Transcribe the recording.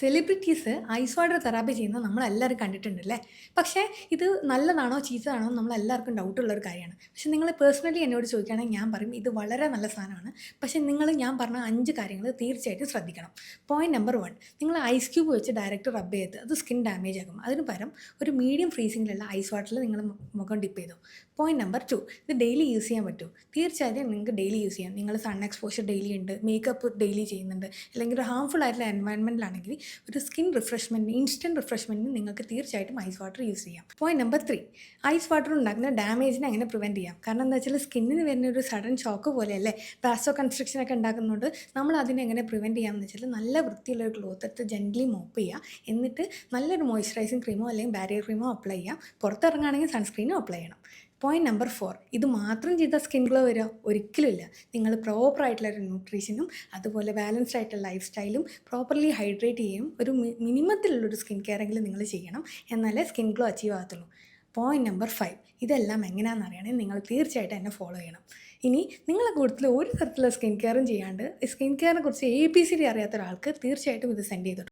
Celebrities ice water therapy ചെയ്യുന്നത് നമ്മളെല്ലാവരും കണ്ടിട്ടുണ്ടല്ലേ. പക്ഷേ ഇത് നല്ലതാണോ ചീത്തയാണോ എന്ന് നമ്മളെല്ലാവർക്കും ഡൗട്ടുള്ളൊരു കാര്യമാണ്. പക്ഷേ നിങ്ങൾ പേഴ്സണലി എന്നോട് ചോദിക്കുകയാണെങ്കിൽ ഞാൻ പറയും ഇത് വളരെ നല്ല സാധനമാണ്. പക്ഷേ ഞാൻ പറഞ്ഞ 5 കാര്യങ്ങൾ തീർച്ചയായിട്ടും ശ്രദ്ധിക്കണം. പോയിന്റ് നമ്പർ 1, നിങ്ങൾ ഐസ് ക്യൂബ് വെച്ച് ഡയറക്റ്റ് റബ്ബ് ചെയ്ത് അത് സ്കിൻ ഡാമേജ് ആക്കും. അതിന് പകരം ഒരു മീഡിയം ഫ്രീസിങ്ങിലുള്ള ഐസ് വാട്ടറിൽ നിങ്ങൾ മുഖം ഡിപ്പ് ചെയ്തു. പോയിന്റ് നമ്പർ 2, ഇത് ഡെയിലി യൂസ് ചെയ്യാൻ പറ്റും. തീർച്ചയായിട്ടും നിങ്ങൾക്ക് ഡെയിലി യൂസ് ചെയ്യാം. നിങ്ങൾ സൺ എക്സ്പോഷർ ഡെയിലി ഉണ്ട്, മേക്കപ്പ് ഡെയിലി ചെയ്യുന്നുണ്ട്, അല്ലെങ്കിൽ ഒരു ഹാർംഫുൾ ആയിട്ടുള്ള എൻവയൺമെൻറ്റിലാണെങ്കിൽ ഒരു സ്കിൻ റിഫ്രഷ്മെൻറ്റിന് ഇൻസ്റ്റൻറ്റ് റിഫ്രഷ്മെൻറ്റിന് നിങ്ങൾക്ക് തീർച്ചയായിട്ടും ഐസ് വാട്ടർ യൂസ് ചെയ്യാം. പോയിന്റ് നമ്പർ 3, ഐസ് വാട്ടർ ഉണ്ടാക്കുന്ന ഡാമേജിനെ എങ്ങനെ പ്രിവെൻറ്റ് ചെയ്യാം. കാരണം എന്താ വെച്ചാൽ സ്കിന്നിന് വരുന്ന ഒരു സഡൻ ഷോക്ക് പോലെയല്ലേ വാസോ കൺസ്ട്രക്ഷൻ ഒക്കെ ഉണ്ടാക്കുന്നതുകൊണ്ട് നമ്മൾ അതിനെ എങ്ങനെ പ്രിവെൻറ്റ് ചെയ്യാമെന്ന് വെച്ചാൽ നല്ല വൃത്തിയുള്ള ഒരു ക്ലോത്ത് എടുത്ത് ജെൻ്റ്ലി മോപ്പ് ചെയ്യുക. എന്നിട്ട് നല്ലൊരു മോയ്സ്ചറൈസിങ് ക്രീമോ അല്ലെങ്കിൽ ബാരിയർ ക്രീമോ അപ്ലൈ ചെയ്യാം. പുറത്തിറങ്ങുകയാണെങ്കിൽ സൺസ്ക്രീനും അപ്ലൈ ചെയ്യണം. പോയിന്റ് നമ്പർ 4, ഇത് മാത്രം ചെയ്താൽ സ്കിൻ ഗ്ലോ വരിക ഒരിക്കലുമില്ല. നിങ്ങൾ പ്രോപ്പറായിട്ടുള്ളൊരു ന്യൂട്രീഷനും അതുപോലെ ബാലൻസ്ഡ് ആയിട്ടുള്ള ലൈഫ് സ്റ്റൈലും പ്രോപ്പർലി ഹൈഡ്രേറ്റ് ചെയ്യും ഒരു മിനിമത്തിലുള്ളൊരു സ്കിൻ കെയറെങ്കിലും നിങ്ങൾ ചെയ്യണം. എന്നാലേ സ്കിൻ ഗ്ലോ അച്ചീവ് ആകത്തുള്ളൂ. പോയിന്റ് നമ്പർ 5, ഇതെല്ലാം എങ്ങനെയാണെന്ന് അറിയണമെങ്കിൽ നിങ്ങൾ തീർച്ചയായിട്ടും എന്നെ ഫോളോ ചെയ്യണം. ഇനി നിങ്ങളെ കൂട്ടത്തിൽ ഒരു തരത്തിലുള്ള സ്കിൻ കെയറും ചെയ്യാണ്ട് സ്കിൻ കെയറിനെ കുറിച്ച് ABCD അറിയാത്ത ഒരാൾക്ക് തീർച്ചയായിട്ടും ഇത് സെൻഡ് ചെയ്തിട്ടുണ്ട്.